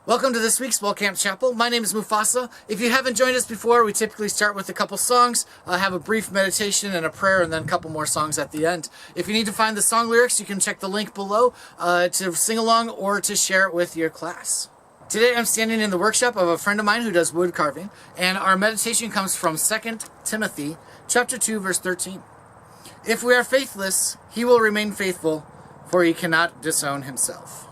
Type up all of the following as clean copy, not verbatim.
Welcome to this week's Walcamp Chapel. My name is Mufasa. If you haven't joined us before, we typically start with a couple songs, have a brief meditation and a prayer, and then a couple more songs at the end. If you need to find the song lyrics, you can check the link below to sing along or to share it with your class. Today I'm standing in the workshop of a friend of mine who does wood carving, and our meditation comes from 2 Timothy chapter 2, verse 13. If we are faithless, he will remain faithful, for he cannot disown himself.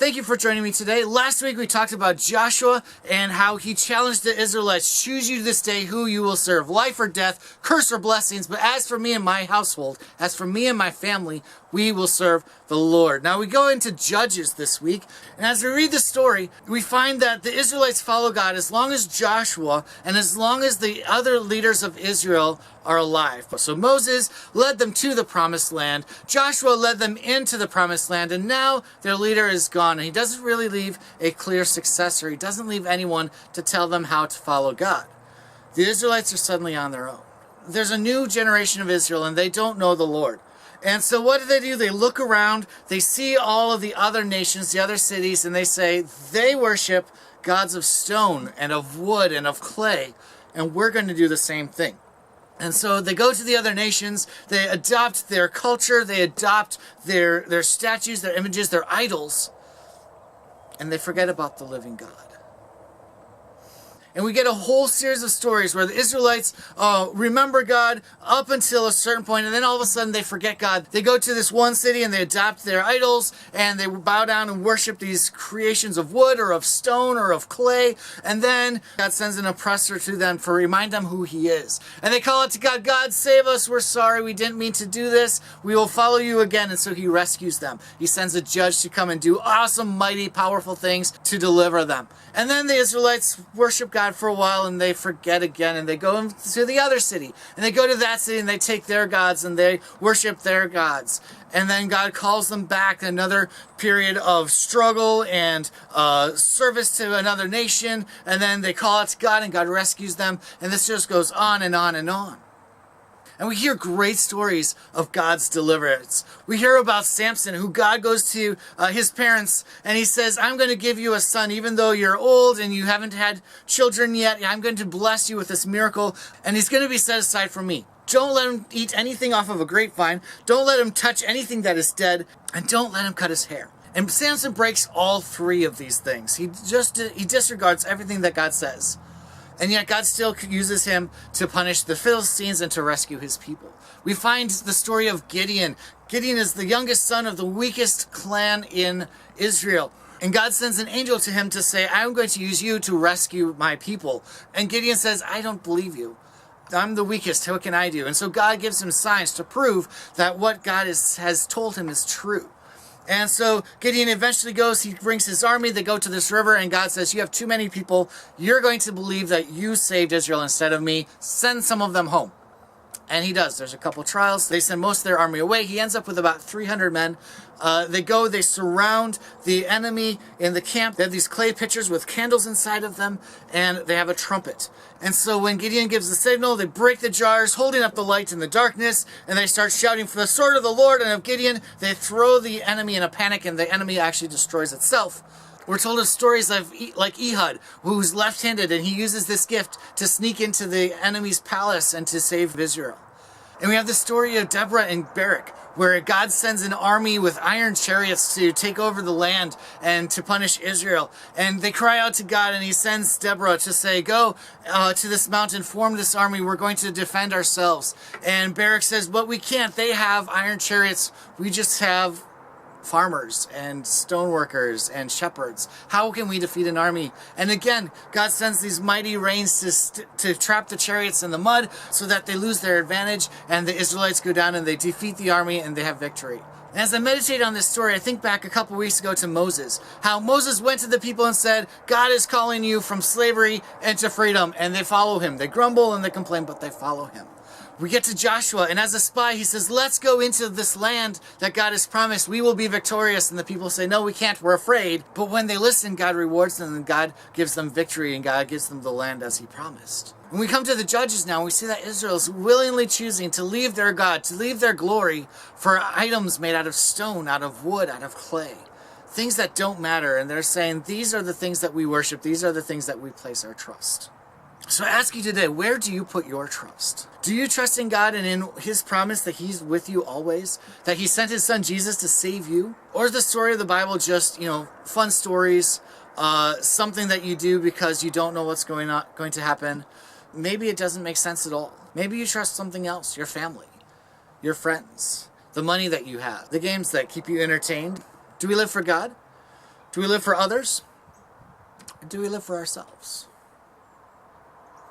Thank you for joining me today. Last week we talked about Joshua and how he challenged the Israelites, choose you this day who you will serve, life or death, curse or blessings, but as for me and my household, as for me and my family, we will serve the Lord. Now we go into Judges this week, and as we read the story, we find that the Israelites follow God as long as Joshua and as long as the other leaders of Israel are alive. So Moses led them to the promised land, Joshua led them into the promised land, and now their leader is gone, and he doesn't really leave a clear successor. He doesn't leave anyone to tell them how to follow God. The Israelites are suddenly on their own. There's a new generation of Israel, and they don't know the Lord. And so what do? They look around, they see all of the other nations, the other cities, and they say, they worship gods of stone and of wood and of clay, and we're going to do the same thing. And so they go to the other nations, they adopt their culture, they adopt their statues, their images, their idols, and they forget about the living God. And we get a whole series of stories where the Israelites remember God up until a certain point, and then all of a sudden they forget God. They go to this one city and they adopt their idols, and they bow down and worship these creations of wood or of stone or of clay. And then God sends an oppressor to them to remind them who he is. And they call out to God, God, save us. We're sorry. We didn't mean to do this. We will follow you again. And so he rescues them. He sends a judge to come and do awesome, mighty, powerful things to deliver them. And then the Israelites worship God for a while and they forget again, and they go to the other city, and they go to that city and they take their gods and they worship their gods. And then God calls them back, another period of struggle and service to another nation, and then they call out to God and God rescues them, and this just goes on and on and on. And we hear great stories of God's deliverance. We hear about Samson, who God goes to his parents and he says, I'm going to give you a son, even though you're old and you haven't had children yet. I'm going to bless you with this miracle, and he's going to be set aside for me. Don't let him eat anything off of a grapevine. Don't let him touch anything that is dead, and don't let him cut his hair. And Samson breaks all three of these things. He disregards everything that God says. And yet God still uses him to punish the Philistines and to rescue his people. We find the story of Gideon. Gideon is the youngest son of the weakest clan in Israel. And God sends an angel to him to say, I'm going to use you to rescue my people. And Gideon says, I don't believe you. I'm the weakest. What can I do? And so God gives him signs to prove that what God has told him is true. And so Gideon eventually goes, he brings his army, they go to this river, and God says, you have too many people. You're going to believe that you saved Israel instead of me. Send some of them home. And he does. There's a couple trials. They send most of their army away. He ends up with about 300 men. They surround the enemy in the camp. They have these clay pitchers with candles inside of them, and they have a trumpet. And so when Gideon gives the signal, they break the jars, holding up the light in the darkness, and they start shouting for the sword of the Lord and of Gideon. They throw the enemy in a panic, and the enemy actually destroys itself. We're told of stories of like Ehud, who's left-handed, and he uses this gift to sneak into the enemy's palace and to save Israel. And we have the story of Deborah and Barak, where God sends an army with iron chariots to take over the land and to punish Israel. And they cry out to God, and he sends Deborah to say, go to this mountain, form this army, we're going to defend ourselves. And Barak says, but we can't, they have iron chariots, we just have farmers and stoneworkers and shepherds. How can we defeat an army? And again, God sends these mighty rains to trap the chariots in the mud so that they lose their advantage, and the Israelites go down and they defeat the army and they have victory. And as I meditate on this story, I think back a couple weeks ago to Moses. How Moses went to the people and said, God is calling you from slavery into freedom. And they follow him. They grumble and they complain, but they follow him. We get to Joshua, and as a spy, he says, let's go into this land that God has promised. We will be victorious. And the people say, no, we can't. We're afraid. But when they listen, God rewards them, and God gives them victory, and God gives them the land as he promised. When we come to the Judges now, we see that Israel is willingly choosing to leave their God, to leave their glory for items made out of stone, out of wood, out of clay. Things that don't matter. And they're saying, these are the things that we worship. These are the things that we place our trust. So I ask you today, where do you put your trust? Do you trust in God and in his promise that he's with you always? That he sent his son Jesus to save you? Or is the story of the Bible just, fun stories, something that you do because you don't know what's going to happen? Maybe it doesn't make sense at all. Maybe you trust something else, your family, your friends, the money that you have, the games that keep you entertained. Do we live for God? Do we live for others? Or do we live for ourselves?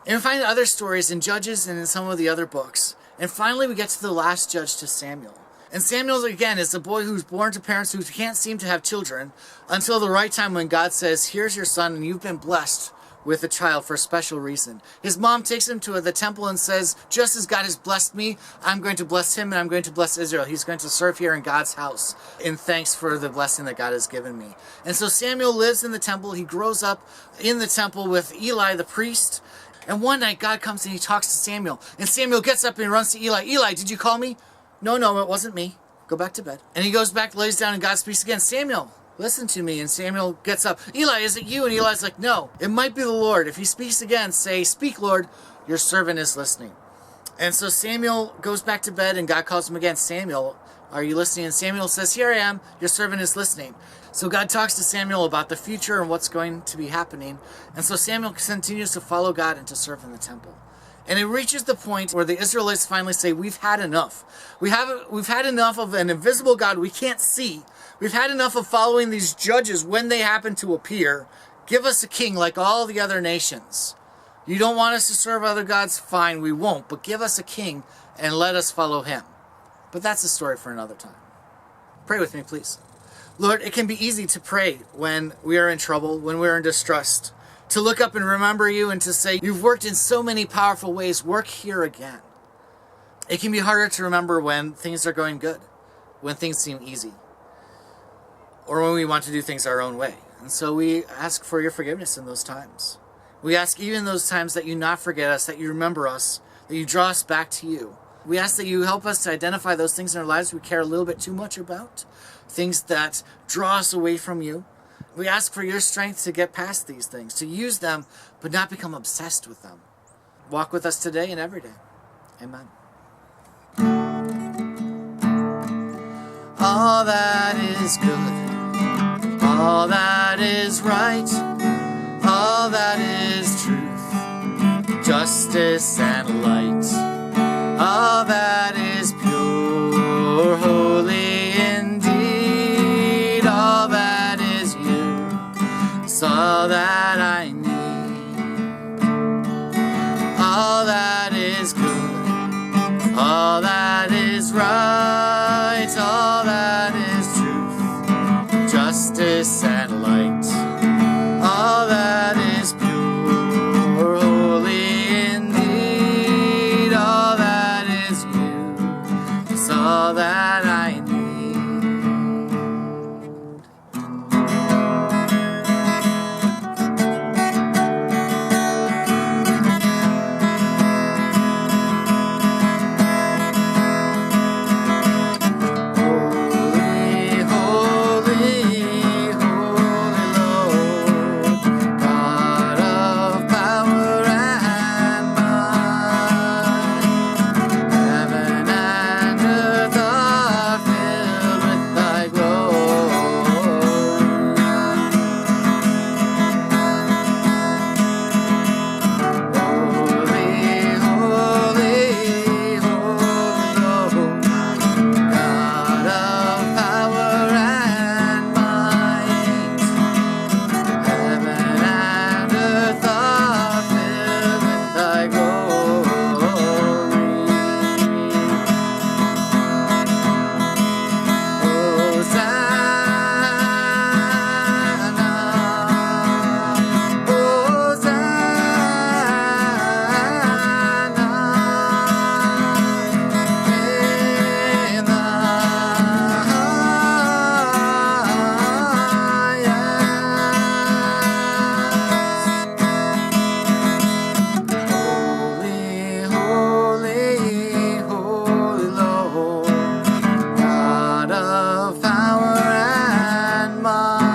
And we find other stories in Judges and in some of the other books. And finally we get to the last judge, to Samuel. And Samuel, again, is a boy who's born to parents who can't seem to have children until the right time when God says, here's your son, and you've been blessed with a child for a special reason. His mom takes him to the temple and says, just as God has blessed me, I'm going to bless him, and I'm going to bless Israel. He's going to serve here in God's house in thanks for the blessing that God has given me. And so Samuel lives in the temple. He grows up in the temple with Eli the priest. And one night, God comes and he talks to Samuel. And Samuel gets up and he runs to Eli. Eli, did you call me? No, it wasn't me. Go back to bed. And he goes back, lays down, and God speaks again. Samuel, listen to me. And Samuel gets up. Eli, is it you? And Eli's like, no, it might be the Lord. If he speaks again, say, speak, Lord, your servant is listening. And so Samuel goes back to bed, and God calls him again. Samuel, are you listening? And Samuel says, here I am, your servant is listening. So God talks to Samuel about the future and what's going to be happening. And so Samuel continues to follow God and to serve in the temple. And it reaches the point where the Israelites finally say, we've had enough. We've had enough of an invisible God we can't see. We've had enough of following these judges when they happen to appear. Give us a king like all the other nations. You don't want us to serve other gods? Fine, we won't. But give us a king and let us follow him. But that's a story for another time. Pray with me, please. Lord, it can be easy to pray when we are in trouble, when we are in distrust, to look up and remember you and to say, you've worked in so many powerful ways, work here again. It can be harder to remember when things are going good, when things seem easy, or when we want to do things our own way. And so we ask for your forgiveness in those times. We ask even in those times that you not forget us, that you remember us, that you draw us back to you. We ask that you help us to identify those things in our lives we care a little bit too much about, things that draw us away from you. We ask for your strength to get past these things, to use them, but not become obsessed with them. Walk with us today and every day. Amen. All that is good, all that is right, all that is truth, justice and light. All that is pure, holy indeed. All that is you, it's all that I need. All that is good, all that is right, all that is truth, justice and light. All that is pure, holy indeed. All that is you, it's all that I need. Holy, holy, holy Lord, God of power and might. Heaven and earth are filled with thy glory. Holy, holy, holy Lord, God of power and might. Heaven and earth are filled with thy glory. Hosanna, Hosanna in the highest. Holy, holy, holy Lord, God of power and might.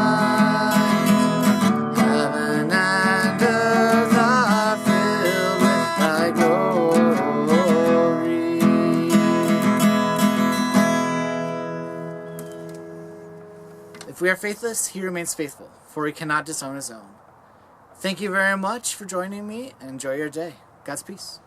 Heaven and earth are filled with thy glory. If we are faithless, he remains faithful, for he cannot disown his own. Thank you very much for joining me, and enjoy your day. God's peace.